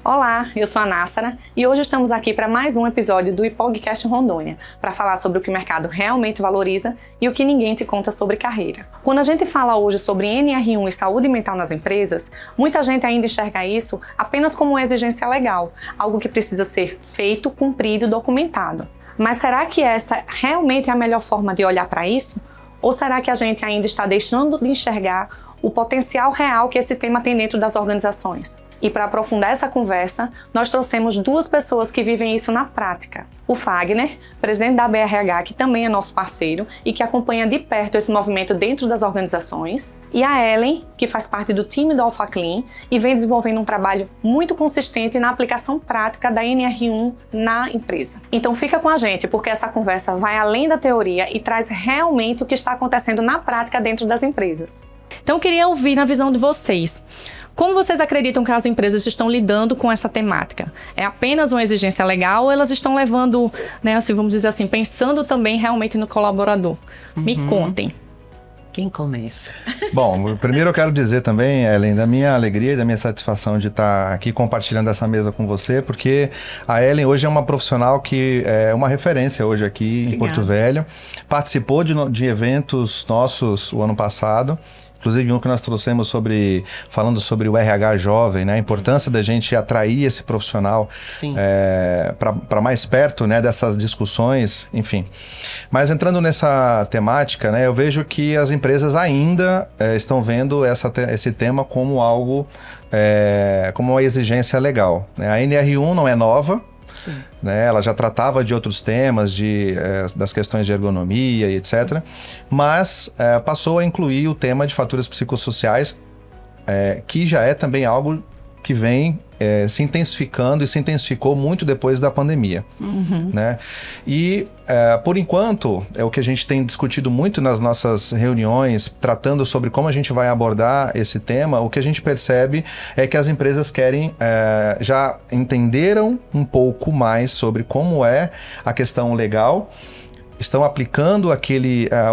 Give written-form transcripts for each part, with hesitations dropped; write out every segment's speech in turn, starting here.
Olá, eu sou a Nássara e hoje estamos aqui para mais um episódio do IPOGcast Rondônia, para falar sobre o que o mercado realmente valoriza e o que ninguém te conta sobre carreira. Quando a gente fala hoje sobre NR1 e saúde mental nas empresas, muita gente ainda enxerga isso apenas como uma exigência legal, algo que precisa ser feito, cumprido e documentado. Mas será que essa realmente é a melhor forma de olhar para isso? Ou será que a gente ainda está deixando de enxergar o potencial real que esse tema tem dentro das organizações? E para aprofundar essa conversa, nós trouxemos duas pessoas que vivem isso na prática. O Fagner, presidente da BRH, que também é nosso parceiro e que acompanha de perto esse movimento dentro das organizações. E a Ellen, que faz parte do time do Alpha Clean e vem desenvolvendo um trabalho muito consistente na aplicação prática da NR1 na empresa. Então fica com a gente, porque essa conversa vai além da teoria e traz realmente o que está acontecendo na prática dentro das empresas. Então eu queria ouvir na visão de vocês. Como vocês acreditam que as empresas estão lidando com essa temática? É apenas uma exigência legal ou elas estão levando, né, assim, vamos dizer assim, pensando também realmente no colaborador? Me contem. Quem começa? Bom, primeiro eu quero dizer também, Ellen, da minha alegria e da minha satisfação de estar aqui compartilhando essa mesa com você, porque a Ellen hoje é uma profissional que é uma referência hoje aqui em Porto Velho. Participou de eventos nossos o ano passado. Inclusive um que nós trouxemos falando sobre o RH jovem, né? A importância da gente atrair esse profissional para mais perto, né, dessas discussões, enfim. Mas entrando nessa temática, né, eu vejo que as empresas ainda estão vendo esse tema como algo, como uma exigência legal, né? A NR1 não é nova. Sim. Né? Ela já tratava de outros temas, das questões de ergonomia e etc. Mas passou a incluir o tema de faturas psicossociais, que já é também algo que vem se intensificando e se intensificou muito depois da pandemia. Né? E, por enquanto, é o que a gente tem discutido muito nas nossas reuniões, tratando sobre como a gente vai abordar esse tema. O que a gente percebe é que as empresas já entenderam um pouco mais sobre como é a questão legal, estão aplicando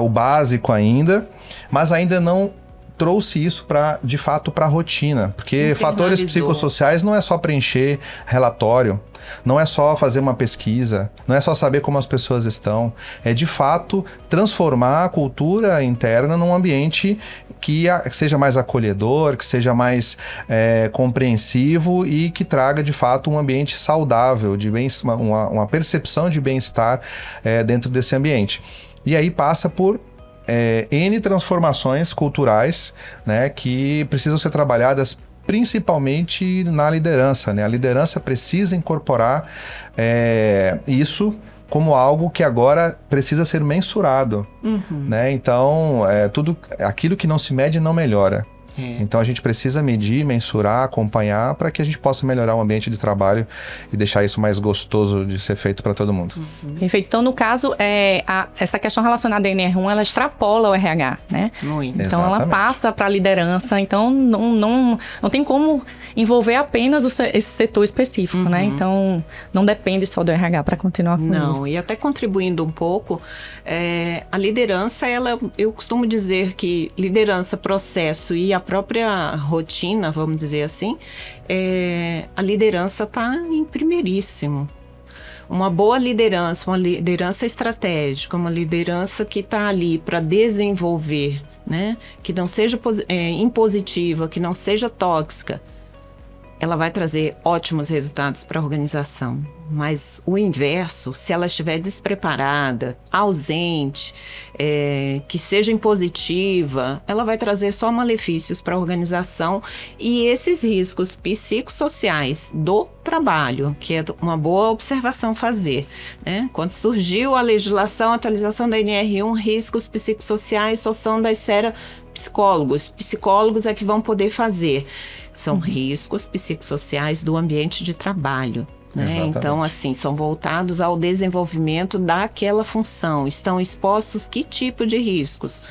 o básico ainda, mas ainda não trouxe isso de fato para a rotina, porque fatores psicossociais não é só preencher relatório, não é só fazer uma pesquisa, não é só saber como as pessoas estão, é de fato transformar a cultura interna num ambiente que seja mais acolhedor, que seja mais compreensivo e que traga de fato um ambiente saudável, uma percepção de bem-estar dentro desse ambiente. E aí passa por N transformações culturais, né, que precisam ser trabalhadas principalmente na liderança, né? A liderança precisa incorporar isso como algo que agora precisa ser mensurado, né? Então, tudo aquilo que não se mede não melhora. Então a gente precisa medir, mensurar, acompanhar para que a gente possa melhorar o ambiente de trabalho e deixar isso mais gostoso de ser feito para todo mundo. Perfeito. Então, no caso, essa questão relacionada à NR1, ela extrapola o RH, né? Muito. Então, Exatamente. ela passa para a liderança. Então, não tem como envolver apenas esse setor específico, né? Então, não depende só do RH para continuar com isso. Não, e até contribuindo um pouco, a liderança, eu costumo dizer que liderança, processo e a própria rotina, vamos dizer assim, a liderança está em primeiríssimo. Uma boa liderança, uma liderança estratégica, uma liderança que está ali para desenvolver, né? Que não seja impositiva, que não seja tóxica, ela vai trazer ótimos resultados para a organização. Mas o inverso, se ela estiver despreparada, ausente, que seja impositiva, ela vai trazer só malefícios para a organização e esses riscos psicossociais do trabalho, que é uma boa observação fazer, né? Quando surgiu a legislação, a atualização da NR1, riscos psicossociais só são da esfera psicólogos. Psicólogos é que vão poder fazer. São riscos psicossociais do ambiente de trabalho. Né? Então, assim, são voltados ao desenvolvimento daquela função. Estão expostos que tipo de riscos?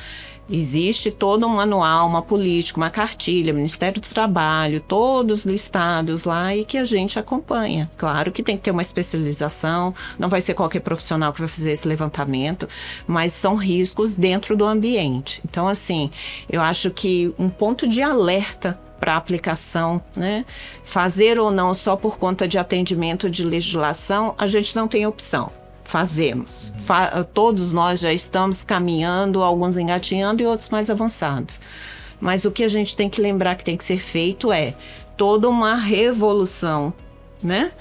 Existe todo um manual, uma política, uma cartilha, Ministério do Trabalho, todos listados lá e que a gente acompanha. Claro que tem que ter uma especialização, não vai ser qualquer profissional que vai fazer esse levantamento, mas são riscos dentro do ambiente. Então, assim, eu acho que um ponto de alerta para aplicação, né? Fazer ou não só por conta de atendimento de legislação, a gente não tem opção. Fazemos. Todos nós já estamos caminhando, alguns engatinhando e outros mais avançados. Mas o que a gente tem que lembrar que tem que ser feito é toda uma revolução, né?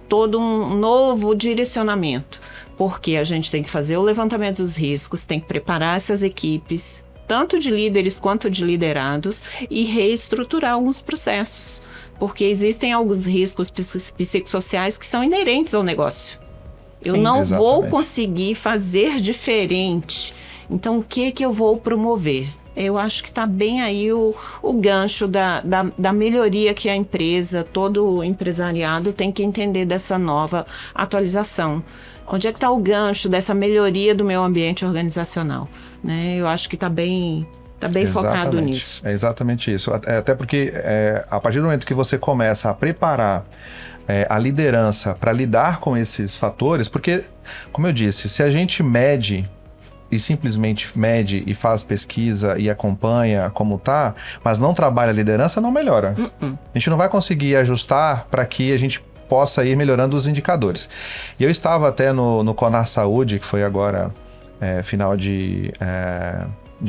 Todo um novo direcionamento. Porque a gente tem que fazer o levantamento dos riscos, tem que preparar essas equipes, tanto de líderes quanto de liderados, e reestruturar alguns processos. Porque existem alguns riscos psicossociais que são inerentes ao negócio. Eu Sim, não exatamente. vou conseguir fazer diferente. Então, o que eu vou promover? Eu acho que está bem aí o gancho da melhoria que a empresa, todo o empresariado tem que entender dessa nova atualização. Onde é que está o gancho dessa melhoria do meu ambiente organizacional? Né? Eu acho que está bem focado nisso. É exatamente isso. Até porque a partir do momento que você começa a preparar a liderança para lidar com esses fatores, porque, como eu disse, se a gente mede e simplesmente mede e faz pesquisa e acompanha como tá, mas não trabalha a liderança, não melhora. A gente não vai conseguir ajustar para que a gente possa ir melhorando os indicadores. E eu estava até no Conar Saúde, que foi agora final de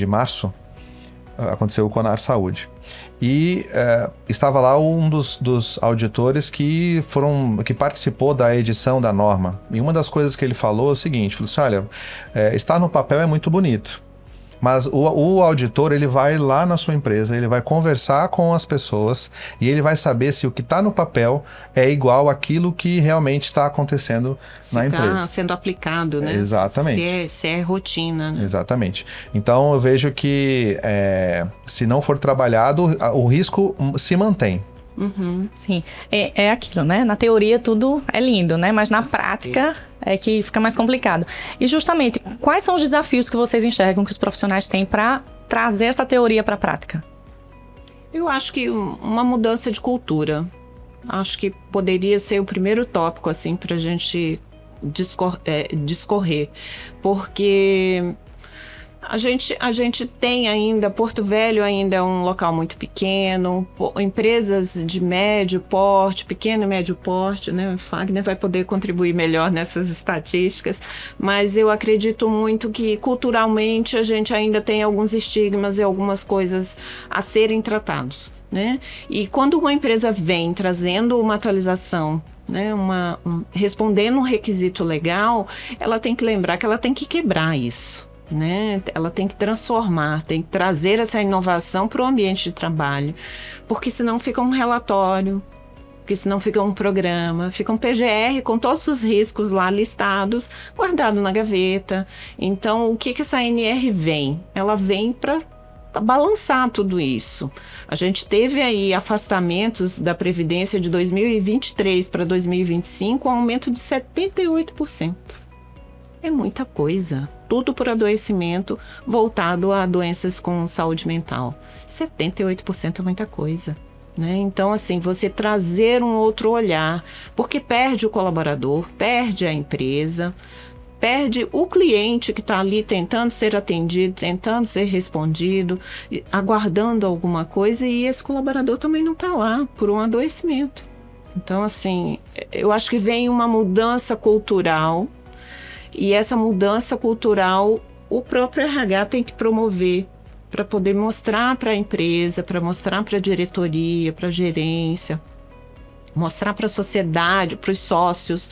março, aconteceu o Conar Saúde. E estava lá um dos auditores que participou da edição da norma. E uma das coisas que ele falou é o seguinte, falou assim, olha, estar no papel é muito bonito, mas o auditor, ele vai lá na sua empresa, ele vai conversar com as pessoas e ele vai saber se o que está no papel é igual àquilo que realmente está acontecendo na empresa. Está sendo aplicado, né? Exatamente. Se é rotina, né? Exatamente. Então, eu vejo que se não for trabalhado, o risco se mantém. Sim, é aquilo, né? Na teoria tudo é lindo, né? Mas na prática é que fica mais complicado. E justamente, quais são os desafios que vocês enxergam que os profissionais têm para trazer essa teoria para a prática? Eu acho que uma mudança de cultura. Acho que poderia ser o primeiro tópico, assim, para a gente discorrer. Porque a gente tem ainda, Porto Velho ainda é um local muito pequeno, empresas de médio porte, pequeno e médio porte, né? O Fagner vai poder contribuir melhor nessas estatísticas, mas eu acredito muito que culturalmente a gente ainda tem alguns estigmas e algumas coisas a serem tratados, né? E quando uma empresa vem trazendo uma atualização, né, respondendo um requisito legal, ela tem que lembrar que ela tem que quebrar isso. Né? Ela tem que transformar, tem que trazer essa inovação para o ambiente de trabalho, porque senão fica um relatório, porque senão fica um programa, fica um PGR com todos os riscos lá listados, guardado na gaveta. Então, o que essa NR vem? Ela vem para balançar tudo isso. A gente teve aí afastamentos da Previdência de 2023 para 2025, um aumento de 78%. É muita coisa. Tudo por adoecimento voltado a doenças com saúde mental. 78% é muita coisa, né? Então, assim, você trazer um outro olhar, porque perde o colaborador, perde a empresa, perde o cliente que está ali tentando ser atendido, tentando ser respondido, aguardando alguma coisa, e esse colaborador também não está lá por um adoecimento. Então, assim, eu acho que vem uma mudança cultural. E essa mudança cultural, o próprio RH tem que promover para poder mostrar para a empresa, para mostrar para a diretoria, para a gerência, mostrar para a sociedade, para os sócios,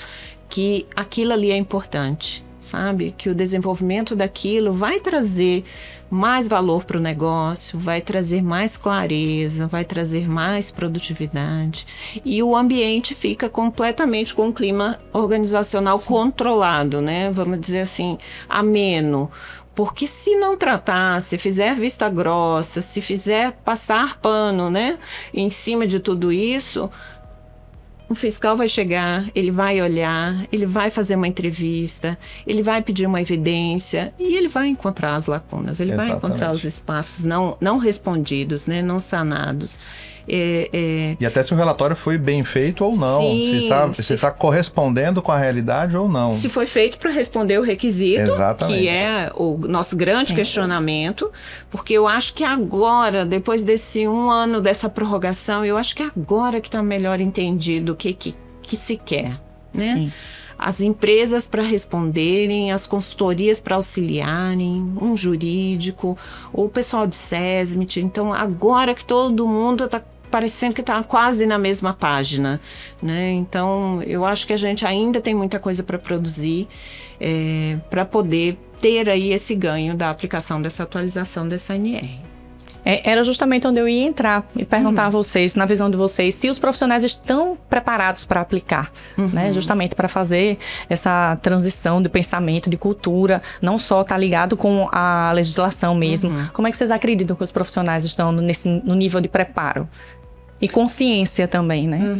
que aquilo ali é importante, sabe? Que o desenvolvimento daquilo vai trazer mais valor para o negócio, vai trazer mais clareza, vai trazer mais produtividade. E o ambiente fica completamente com um clima organizacional controlado, né? Vamos dizer assim, ameno. Porque se não tratar, se fizer vista grossa, se fizer passar pano, né, em cima de tudo isso, o fiscal vai chegar, ele vai olhar, ele vai fazer uma entrevista, ele vai pedir uma evidência e ele vai encontrar as lacunas, ele vai encontrar os espaços não respondidos, né, não sanados. E até se o relatório foi bem feito ou não, Sim, se está correspondendo com a realidade ou não. Se foi feito para responder o requisito, Exatamente. que é o nosso grande questionamento, porque eu acho que agora, depois desse 1 ano dessa prorrogação, eu acho que agora que está melhor entendido o que se quer, né? Sim. As empresas para responderem, as consultorias para auxiliarem, um jurídico, o pessoal de SESMIT. Então, agora que todo mundo está parecendo que está quase na mesma página, né? Então, eu acho que a gente ainda tem muita coisa para produzir, para poder ter aí esse ganho da aplicação dessa atualização dessa NR. Era justamente onde eu ia entrar e perguntar a vocês, na visão de vocês, se os profissionais estão preparados para aplicar, né? Justamente para fazer essa transição de pensamento, de cultura, não só estar ligado com a legislação mesmo. Como é que vocês acreditam que os profissionais estão no nível de preparo? E consciência também, né?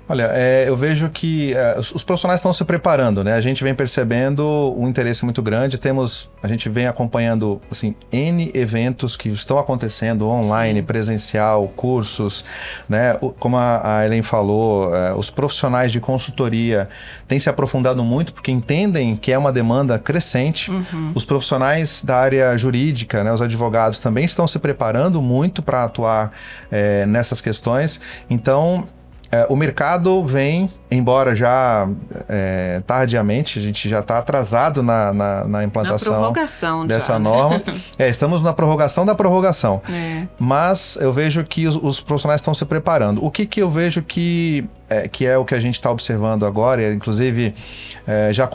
Olha, eu vejo que os profissionais estão se preparando, né? A gente vem percebendo um interesse muito grande. A gente vem acompanhando, assim, N eventos que estão acontecendo online, presencial, cursos, né? Como a Ellen falou, os profissionais de consultoria têm se aprofundado muito porque entendem que é uma demanda crescente. Os profissionais da área jurídica, né? Os advogados também estão se preparando muito para atuar nessas questões. Então, o mercado vem, embora já tardiamente, a gente já está atrasado na implantação dessa norma. Estamos na prorrogação da prorrogação. Mas eu vejo que os profissionais estão se preparando. O que eu vejo que é o que a gente está observando agora, inclusive já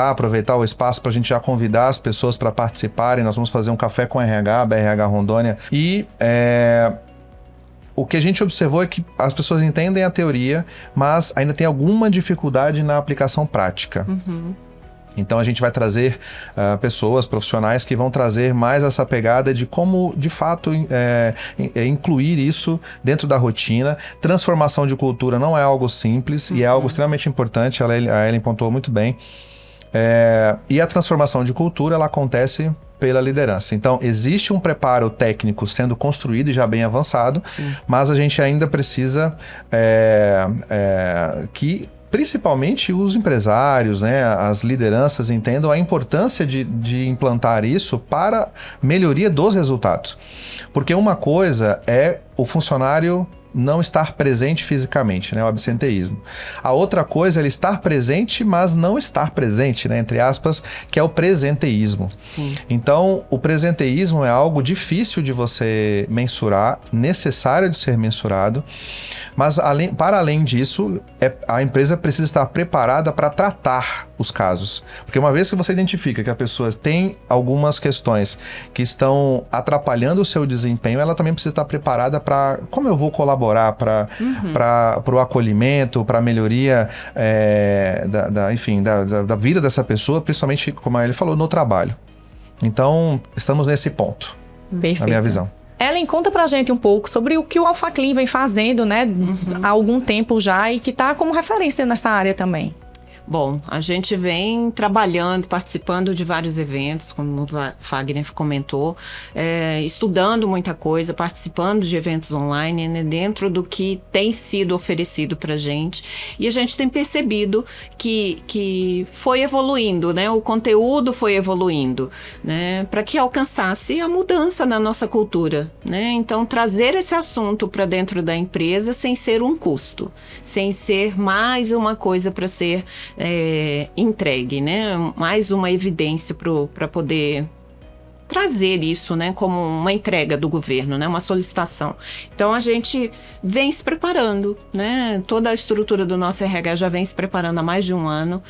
aproveitar o espaço para a gente já convidar as pessoas para participarem. Nós vamos fazer um café com RH, BRH Rondônia, e o que a gente observou é que as pessoas entendem a teoria, mas ainda tem alguma dificuldade na aplicação prática. Então a gente vai trazer pessoas, profissionais que vão trazer mais essa pegada de como, de fato, incluir isso dentro da rotina. Transformação de cultura não é algo simples e é algo extremamente importante, a Ellen pontuou muito bem. E a transformação de cultura, ela acontece pela liderança. Então, existe um preparo técnico sendo construído e já bem avançado, mas a gente ainda precisa que principalmente os empresários, né, as lideranças entendam a importância de implantar isso para melhoria dos resultados. Porque uma coisa é o funcionário não estar presente fisicamente, né, o absenteísmo. A outra coisa é ele estar presente, mas não estar presente, né, entre aspas, que é o presenteísmo. Então, o presenteísmo é algo difícil de você mensurar, necessário de ser mensurado, mas para além disso, a empresa precisa estar preparada para tratar os casos. Porque uma vez que você identifica que a pessoa tem algumas questões que estão atrapalhando o seu desempenho, ela também precisa estar preparada para como eu vou colaborar para o acolhimento, para a melhoria da vida dessa pessoa, principalmente, como ele falou, no trabalho. Então, estamos nesse ponto, na minha visão. Ellen, conta pra gente um pouco sobre o que o Alpha Clean vem fazendo, né, há algum tempo já e que está como referência nessa área também. Bom, a gente vem trabalhando, participando de vários eventos, como o Fagner comentou, estudando muita coisa, participando de eventos online, né, dentro do que tem sido oferecido para a gente. E a gente tem percebido que foi evoluindo, né, o conteúdo foi evoluindo, né, para que alcançasse a mudança na nossa cultura, né? Então, trazer esse assunto para dentro da empresa sem ser um custo, sem ser mais uma coisa para ser entregue, né? Mais uma evidência para poder trazer isso, né, como uma entrega do governo, né, uma solicitação. Então, a gente vem se preparando, né? Toda a estrutura do nosso RH já vem se preparando há mais de um ano,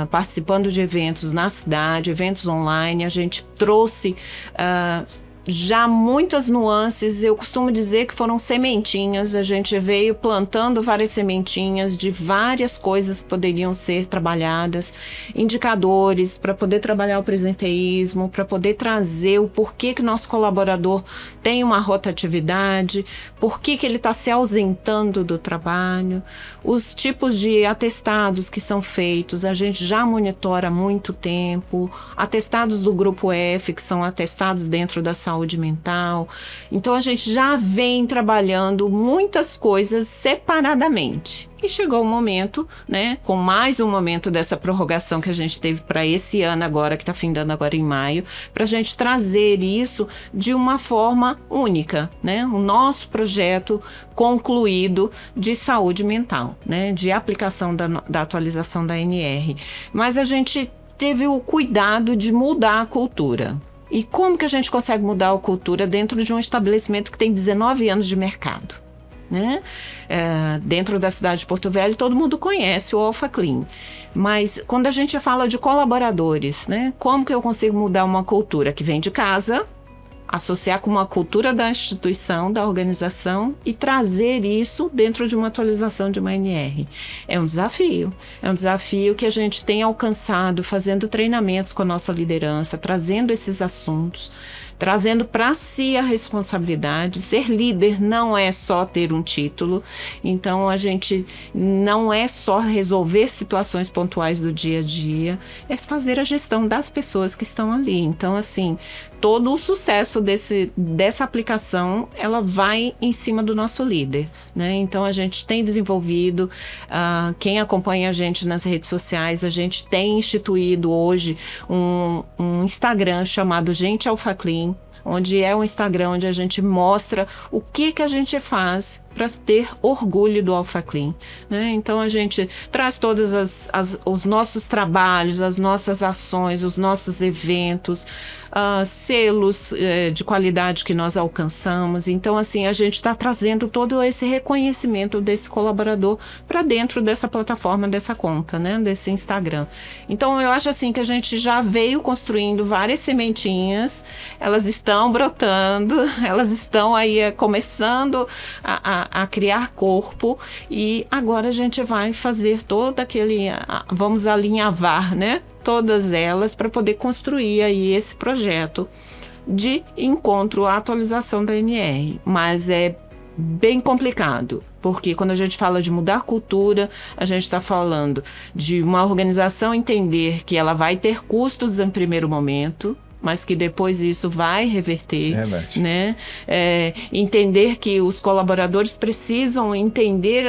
participando de eventos na cidade, eventos online. A gente trouxe já muitas nuances, eu costumo dizer que foram sementinhas, a gente veio plantando várias sementinhas de várias coisas que poderiam ser trabalhadas, indicadores para poder trabalhar o presenteísmo, para poder trazer o porquê que nosso colaborador tem uma rotatividade, por que ele está se ausentando do trabalho, os tipos de atestados que são feitos, a gente já monitora há muito tempo, atestados do grupo F, que são atestados dentro da saúde, saúde mental. Então, a gente já vem trabalhando muitas coisas separadamente. E chegou o momento, né, com mais um momento dessa prorrogação que a gente teve para esse ano agora, que está findando agora em maio, para a gente trazer isso de uma forma única, né? O nosso projeto concluído de saúde mental, né? De aplicação da atualização da ANR. Mas a gente teve o cuidado de mudar a cultura. E como que a gente consegue mudar a cultura dentro de um estabelecimento que tem 19 anos de mercado? Né? Dentro da cidade de Porto Velho, todo mundo conhece o Alpha Clean. Mas quando a gente fala de colaboradores, né? Como que eu consigo mudar uma cultura que vem de casa, associar com uma cultura da instituição, da organização e trazer isso dentro de uma atualização de uma ANR? É um desafio que a gente tem alcançado fazendo treinamentos com a nossa liderança, trazendo esses assuntos, trazendo para si a responsabilidade. Ser líder não é só ter um título, então a gente não é só resolver situações pontuais do dia a dia, é fazer a gestão das pessoas que estão ali. Então, assim, todo o sucesso dessa aplicação, ela vai em cima do nosso líder, né? Então, a gente tem desenvolvido, quem acompanha a gente nas redes sociais, a gente tem instituído hoje um Instagram chamado Gente Alpha Clean, onde é um Instagram onde a gente mostra o que a gente faz para ter orgulho do Alpha Clean, né? Então a gente traz todos os nossos trabalhos, as nossas ações, os nossos eventos, selos de qualidade que nós alcançamos. Então, assim, a gente está trazendo todo esse reconhecimento desse colaborador para dentro dessa plataforma, dessa conta, né? Desse Instagram. Então, eu acho assim que a gente já veio construindo várias sementinhas, elas estão brotando, elas estão aí começando a criar corpo, e agora a gente vai fazer todo aquele, vamos alinhavar, né? Todas elas para poder construir aí esse projeto de encontro à atualização da ANR. Mas é bem complicado, porque quando a gente fala de mudar cultura, a gente está falando de uma organização entender que ela vai ter custos em primeiro momento, mas que depois isso vai reverter, né? Entender que os colaboradores precisam entender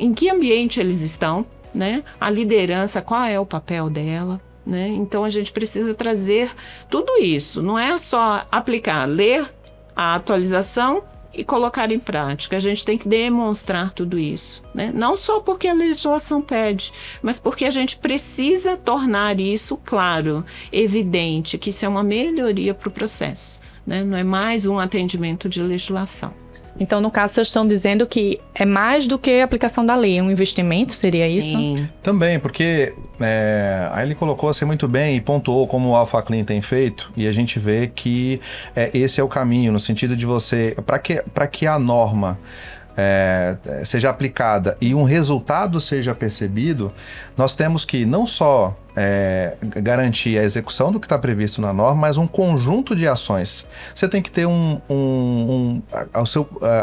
em que ambiente eles estão, né? A liderança, qual é o papel dela, né? Então a gente precisa trazer tudo isso, não é só aplicar, ler a atualização e colocar em prática. A gente tem que demonstrar tudo isso, né? Não só porque a legislação pede, mas porque a gente precisa tornar isso claro, evidente, que isso é uma melhoria para o processo, né? Não é mais um atendimento de legislação. Então, no caso, vocês estão dizendo que é mais do que a aplicação da lei, é um investimento, seria isso? Sim. Também, porque aí ele colocou assim muito bem e pontuou como o Alpha Clean tem feito, e a gente vê que esse é o caminho, no sentido de você, para que a norma seja aplicada e um resultado seja percebido, nós temos que não só garantir a execução do que está previsto na norma, mas um conjunto de ações. Você tem que ter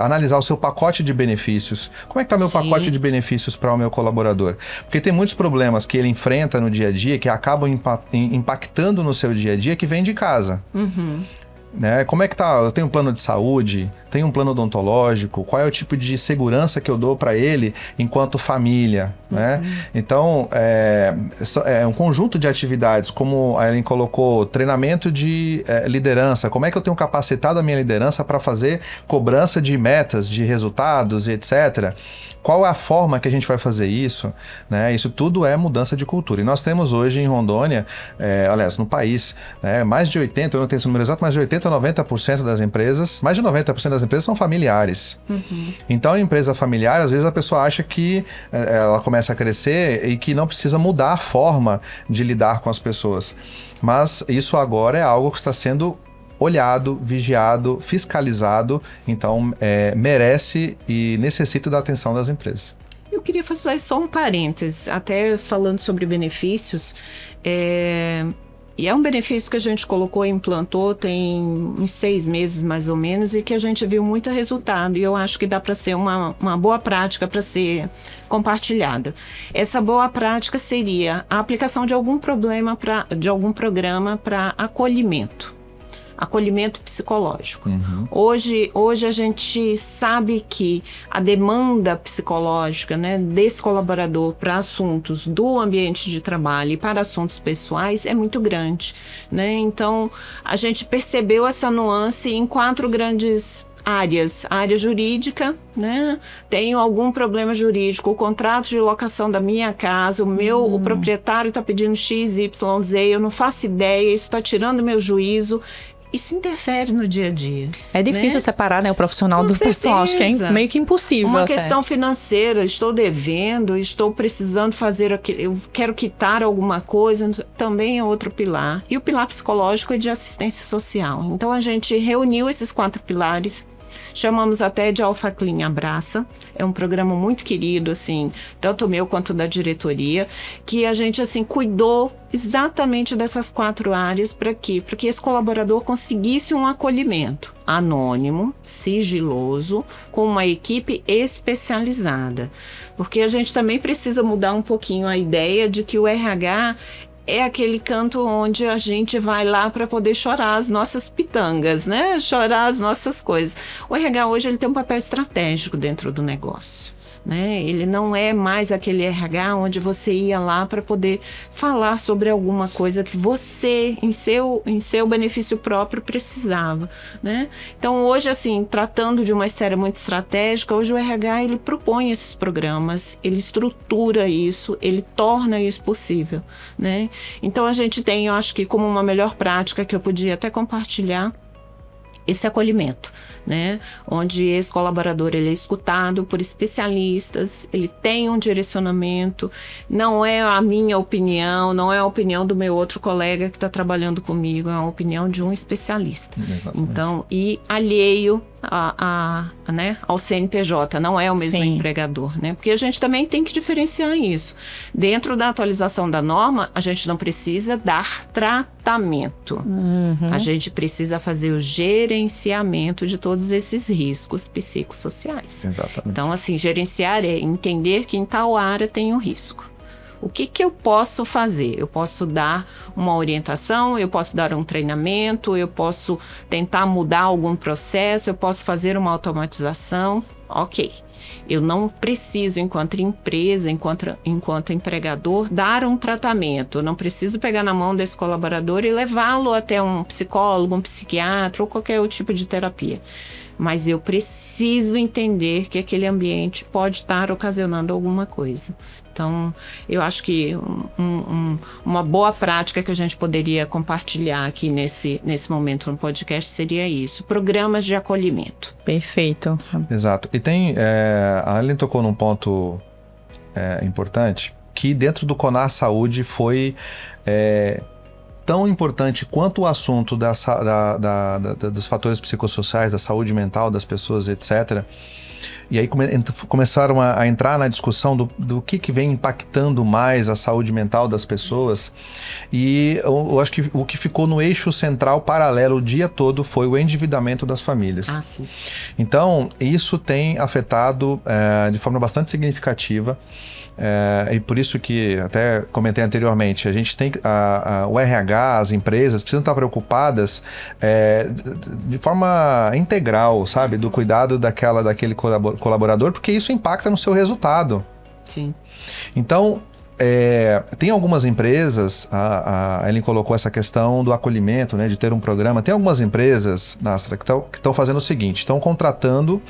analisar o seu pacote de benefícios. Como é que está meu pacote de benefícios para o meu colaborador? Porque tem muitos problemas que ele enfrenta no dia a dia, que acabam impactando no seu dia a dia, que vem de casa. Uhum. Né? Como é que tá? Eu tenho um plano de saúde, tenho um plano odontológico, qual é o tipo de segurança que eu dou para ele enquanto família, né? Então, é um conjunto de atividades, como a Ellen colocou, treinamento de liderança, como é que eu tenho capacitado a minha liderança para fazer cobrança de metas, de resultados e etc. Qual é a forma que a gente vai fazer isso, né? Isso tudo é mudança de cultura. E nós temos hoje em Rondônia, aliás, no país, mais de 80%, eu não tenho esse número exato, mas de 80% a 90% das empresas, mais de 90% das empresas são familiares. Uhum. Então, a empresa familiar, às vezes a pessoa acha que ela começa a crescer e que não precisa mudar a forma de lidar com as pessoas. Mas isso agora é algo que está sendo olhado, vigiado, fiscalizado, então merece e necessita da atenção das empresas. Eu queria fazer só um parênteses, até falando sobre benefícios, e é um benefício que a gente colocou e implantou tem uns 6 meses mais ou menos, e que a gente viu muito resultado, e eu acho que dá para ser uma boa prática para ser compartilhada. Essa boa prática seria a aplicação de algum programa para acolhimento. acolhimento psicológico. Hoje a gente sabe que a demanda psicológica, né, desse colaborador para assuntos do ambiente de trabalho e para assuntos pessoais é muito grande, né? Então, a gente percebeu essa nuance em 4 grandes áreas. A área jurídica, né? Tenho algum problema jurídico, o contrato de locação da minha casa, o proprietário está pedindo XYZ, eu não faço ideia, isso está tirando meu juízo. Isso interfere no dia a dia. É difícil, né, separar, né, o profissional do pessoal. Acho que é meio que impossível. Uma questão financeira, estou devendo, estou precisando fazer aquilo, eu quero quitar alguma coisa, também é outro pilar. E o pilar psicológico é de assistência social. Então a gente reuniu esses 4 pilares. Chamamos até de Alpha Clean Abraça. É um programa muito querido, assim, tanto meu quanto da diretoria, que a gente, assim, cuidou exatamente dessas 4 áreas. Para quê? Para que esse colaborador conseguisse um acolhimento anônimo, sigiloso, com uma equipe especializada. Porque a gente também precisa mudar um pouquinho a ideia de que o RH é aquele canto onde a gente vai lá para poder chorar as nossas pitangas, né? Chorar as nossas coisas. O RH hoje ele tem um papel estratégico dentro do negócio, né? Ele não é mais aquele RH onde você ia lá para poder falar sobre alguma coisa que você, em seu benefício próprio, precisava, né? Então, hoje, assim, tratando de uma esfera muito estratégica, hoje o RH, ele propõe esses programas, ele estrutura isso, ele torna isso possível, né? Então, a gente tem, eu acho que como uma melhor prática que eu podia até compartilhar, esse acolhimento, né? Onde esse colaborador ele é escutado por especialistas, ele tem um direcionamento, não é a minha opinião, não é a opinião do meu outro colega que está trabalhando comigo, é a opinião de um especialista. Exatamente. Então, e alheio né, ao CNPJ, não é o mesmo empregador, né? Porque a gente também tem que diferenciar isso. Dentro da atualização da norma, a gente não precisa dar tratamento. A gente precisa fazer o gerenciamento de todos esses riscos psicossociais. Exatamente. Então, assim, gerenciar é entender que em tal área tem um risco. O que eu posso fazer? Eu posso dar uma orientação, eu posso dar um treinamento, eu posso tentar mudar algum processo, eu posso fazer uma automatização. Ok. Eu não preciso, enquanto empresa, enquanto empregador, dar um tratamento. Eu não preciso pegar na mão desse colaborador e levá-lo até um psicólogo, um psiquiatra ou qualquer outro tipo de terapia. Mas eu preciso entender que aquele ambiente pode estar ocasionando alguma coisa. Então, eu acho que uma boa prática que a gente poderia compartilhar aqui nesse momento no podcast seria isso, programas de acolhimento. Perfeito. Exato. E tem, a Ellen tocou num ponto importante, que dentro do Conar Saúde foi tão importante quanto o assunto dos fatores psicossociais, da saúde mental das pessoas, etc. E aí começaram a entrar na discussão do que vem impactando mais a saúde mental das pessoas. E eu acho que o que ficou no eixo central paralelo o dia todo foi o endividamento das famílias. Ah, sim. Então, isso tem afetado de forma bastante significativa. E por isso que, até comentei anteriormente, a gente tem o RH, as empresas precisam estar preocupadas de forma integral, sabe? Do cuidado daquele colaborador, porque isso impacta no seu resultado. Sim. Então, tem algumas empresas, a Ellen colocou essa questão do acolhimento, né, de ter um programa. Tem algumas empresas, Nastra, que estão fazendo o seguinte, estão contratando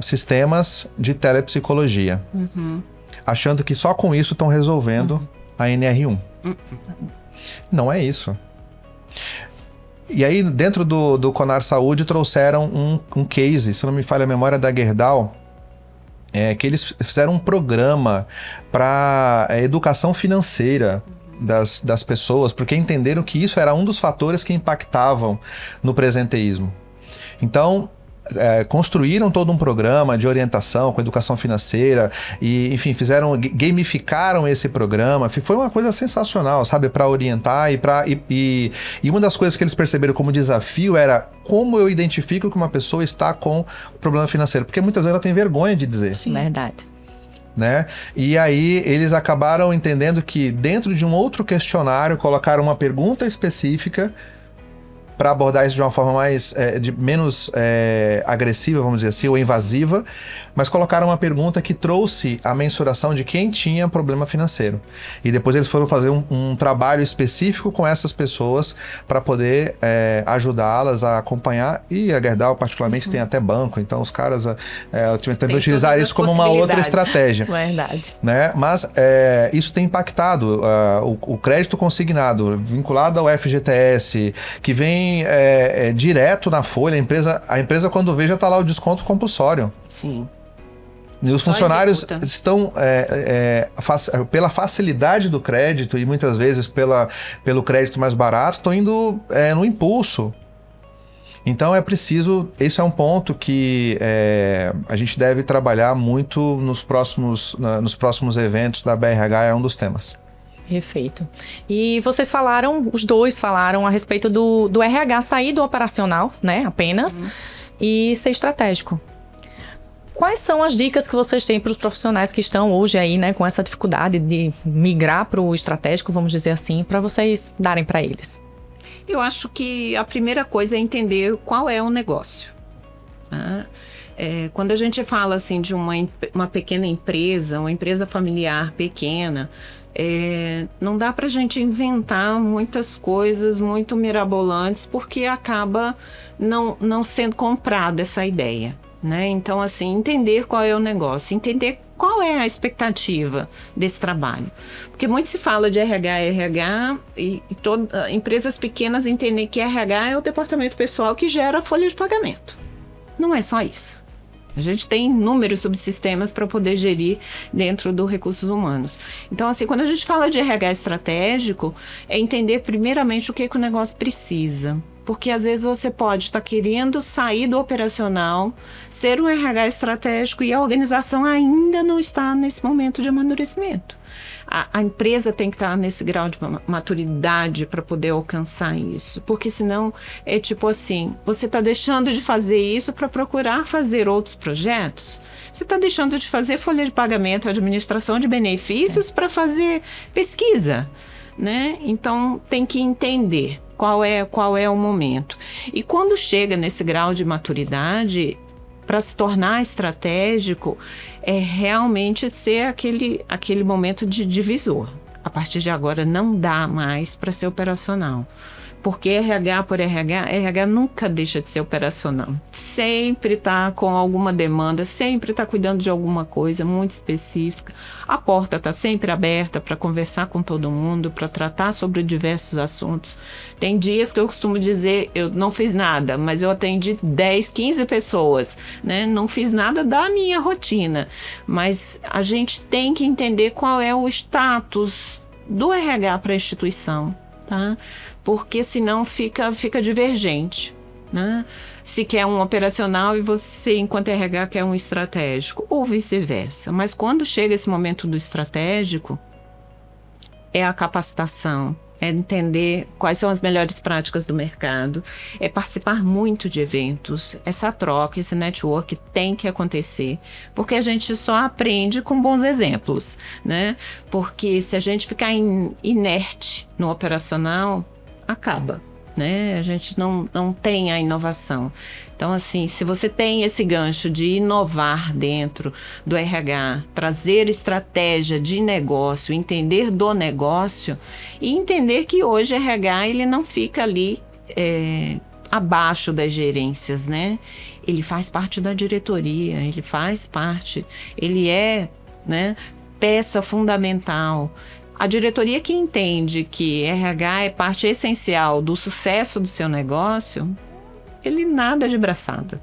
sistemas de telepsicologia, achando que só com isso estão resolvendo a NR1. Não é isso. E aí, dentro do Conar Saúde, trouxeram um case, se não me falha a memória, da Gerdau, que eles fizeram um programa para educação financeira das pessoas, porque entenderam que isso era um dos fatores que impactavam no presenteísmo. Então, construíram todo um programa de orientação com educação financeira e, enfim, gamificaram esse programa. Foi uma coisa sensacional, sabe, para orientar e uma das coisas que eles perceberam como desafio era como eu identifico que uma pessoa está com problema financeiro, porque muitas vezes ela tem vergonha de dizer. Sim. Verdade. Né? E aí eles acabaram entendendo que dentro de um outro questionário colocaram uma pergunta específica para abordar isso de uma forma menos agressiva, vamos dizer assim, ou invasiva, mas colocaram uma pergunta que trouxe a mensuração de quem tinha problema financeiro. E depois eles foram fazer um trabalho específico com essas pessoas para poder ajudá-las a acompanhar, e a Gerdau particularmente tem até banco, então os caras também utilizar isso como uma outra estratégia. Verdade. Né? Mas isso tem impactado o crédito consignado, vinculado ao FGTS, que vem direto na folha, a empresa quando vê já está lá o desconto compulsório. Sim. E os funcionários estão, pela facilidade do crédito e muitas vezes pelo crédito mais barato, estão indo no impulso. Então é preciso, esse é um ponto que a gente deve trabalhar muito nos próximos eventos da BRH, é um dos temas. Perfeito. E vocês os dois falaram a respeito do RH sair do operacional, né, apenas, e ser estratégico. Quais são as dicas que vocês têm para os profissionais que estão hoje aí, né, com essa dificuldade de migrar para o estratégico, vamos dizer assim, para vocês darem para eles? Eu acho que a primeira coisa é entender qual é o negócio. Né? Quando a gente fala assim de uma pequena empresa, uma empresa familiar pequena, não dá para a gente inventar muitas coisas muito mirabolantes, porque acaba não sendo comprada essa ideia. Né? Então, assim, entender qual é o negócio, entender qual é a expectativa desse trabalho. Porque muito se fala de RH e empresas pequenas entendem que RH é o departamento pessoal que gera a folha de pagamento. Não é só isso. A gente tem inúmeros subsistemas para poder gerir dentro do recursos humanos. Então, assim, quando a gente fala de RH estratégico, é entender primeiramente o que o negócio precisa. Porque às vezes você pode estar querendo sair do operacional, ser um RH estratégico e a organização ainda não está nesse momento de amadurecimento. A empresa tem que estar nesse grau de maturidade para poder alcançar isso. Porque senão é tipo assim, você está deixando de fazer isso para procurar fazer outros projetos. Você está deixando de fazer folha de pagamento, administração de benefícios para fazer pesquisa. Né? Então tem que entender qual é o momento. E quando chega nesse grau de maturidade, para se tornar estratégico, é realmente ser aquele momento de divisor. A partir de agora não dá mais para ser operacional. Porque RH por RH nunca deixa de ser operacional. Sempre está com alguma demanda, sempre está cuidando de alguma coisa muito específica. A porta está sempre aberta para conversar com todo mundo, para tratar sobre diversos assuntos. Tem dias que eu costumo dizer, eu não fiz nada, mas eu atendi 10, 15 pessoas. Né? Não fiz nada da minha rotina. Mas a gente tem que entender qual é o status do RH para a instituição. Tá? Porque senão fica divergente, né? Se quer um operacional e você, enquanto RH, quer um estratégico, ou vice-versa. Mas quando chega esse momento do estratégico, é a capacitação, é entender quais são as melhores práticas do mercado, é participar muito de eventos. Essa troca, esse network tem que acontecer, porque a gente só aprende com bons exemplos, né? Porque se a gente ficar inerte no operacional, acaba, né? A gente não tem a inovação. Então, assim, se você tem esse gancho de inovar dentro do RH, trazer estratégia de negócio, entender do negócio e entender que hoje o RH ele não fica ali abaixo das gerências, né? Ele faz parte da diretoria, ele é, né, peça fundamental. A diretoria que entende que RH é parte essencial do sucesso do seu negócio, ele nada de braçada,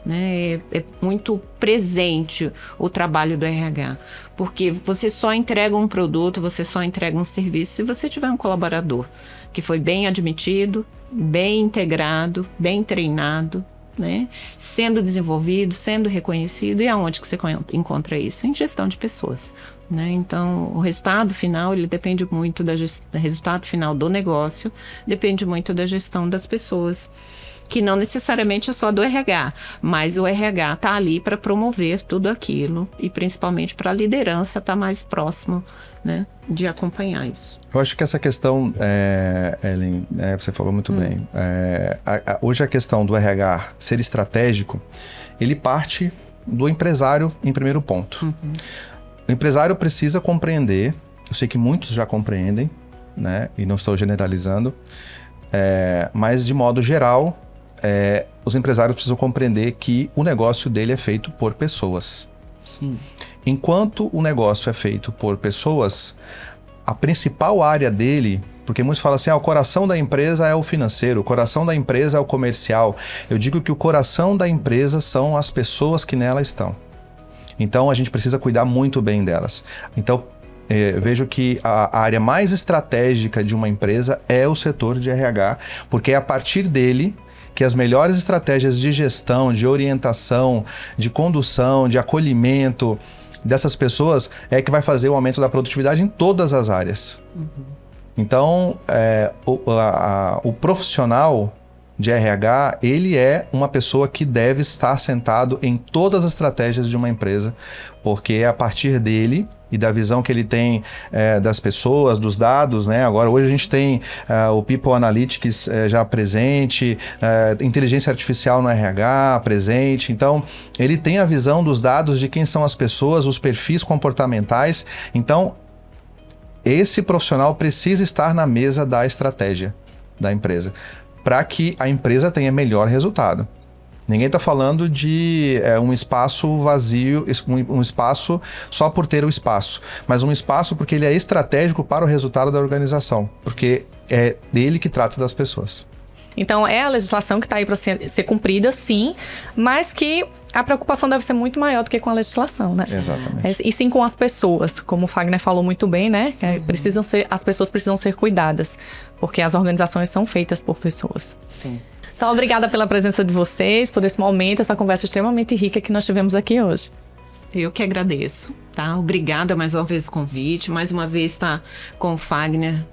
né? É muito presente o trabalho do RH, porque você só entrega um produto, você só entrega um serviço se você tiver um colaborador que foi bem admitido, bem integrado, bem treinado, né? Sendo desenvolvido, sendo reconhecido. E aonde que você encontra isso? Em gestão de pessoas, né? Então, o resultado final, ele depende muito do resultado final do negócio, depende muito da gestão das pessoas. que não necessariamente é só do RH, mas o RH está ali para promover tudo aquilo e principalmente para a liderança estar mais próximo, né, de acompanhar isso. Eu acho que essa questão, Ellen, você falou muito bem. Hoje a questão do RH ser estratégico, ele parte do empresário em primeiro ponto. O empresário precisa compreender, eu sei que muitos já compreendem, né, e não estou generalizando, mas de modo geral, os empresários precisam compreender que o negócio dele é feito por pessoas. Sim. Enquanto o negócio é feito por pessoas, a principal área dele, porque muitos falam assim, o coração da empresa é o financeiro, o coração da empresa é o comercial. Eu digo que o coração da empresa são as pessoas que nela estão. Então a gente precisa cuidar muito bem delas. Então vejo que a área mais estratégica de uma empresa é o setor de RH, porque é a partir dele que as melhores estratégias de gestão, de orientação, de condução, de acolhimento dessas pessoas é que vai fazer o aumento da produtividade em todas as áreas. Então, o profissional de RH, ele é uma pessoa que deve estar sentado em todas as estratégias de uma empresa, porque é a partir dele e da visão que ele tem das pessoas, dos dados, né? Agora, hoje a gente tem o People Analytics já presente, inteligência artificial no RH presente. Então, ele tem a visão dos dados de quem são as pessoas, os perfis comportamentais. Então, esse profissional precisa estar na mesa da estratégia da empresa, para que a empresa tenha melhor resultado. Ninguém está falando de um espaço vazio, um espaço só por ter o espaço, mas um espaço porque ele é estratégico para o resultado da organização, porque é dele que trata das pessoas. Então, é a legislação que está aí para ser cumprida, sim, mas que a preocupação deve ser muito maior do que com a legislação, né? Exatamente. E sim com as pessoas, como o Fagner falou muito bem, né? As pessoas precisam ser cuidadas, porque as organizações são feitas por pessoas. Sim. Então, obrigada pela presença de vocês, por esse momento, essa conversa extremamente rica que nós tivemos aqui hoje. Eu que agradeço, tá? Obrigada mais uma vez pelo convite, mais uma vez estar com o Fagner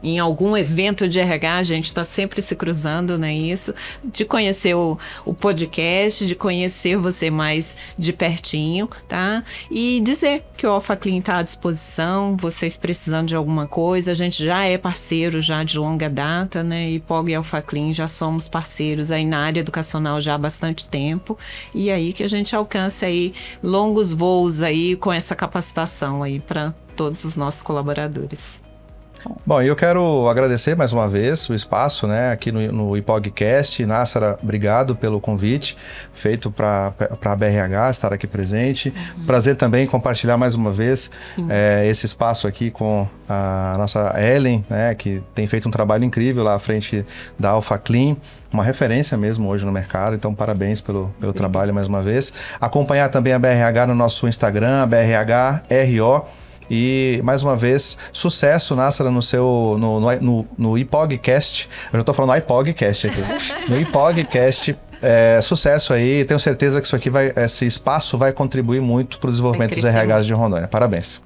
em algum evento de RH, a gente está sempre se cruzando, né? Isso, de conhecer o podcast, de conhecer você mais de pertinho, tá? E dizer que o Alpha Clean está à disposição, vocês precisando de alguma coisa, a gente já é parceiro já de longa data, né? IPOG e Alpha Clean já somos parceiros aí na área educacional já há bastante tempo, e aí que a gente alcança aí longos voos aí com essa capacitação aí para todos os nossos colaboradores. Bom, eu quero agradecer mais uma vez o espaço, né, aqui no IPOGcast. Nássara, obrigado pelo convite feito para a BRH estar aqui presente. Prazer também compartilhar mais uma vez esse espaço aqui com a nossa Ellen, né, que tem feito um trabalho incrível lá à frente da Alpha Clean. Uma referência mesmo hoje no mercado, então parabéns pelo trabalho mais uma vez. Acompanhar também a BRH no nosso Instagram, BRHRO. E, mais uma vez, sucesso, Nássara, no IPOGcast. Eu já estou falando IPOGcast aqui. No IPOGcast, sucesso aí. Tenho certeza que esse espaço vai contribuir muito para o desenvolvimento dos RHs de Rondônia. Parabéns.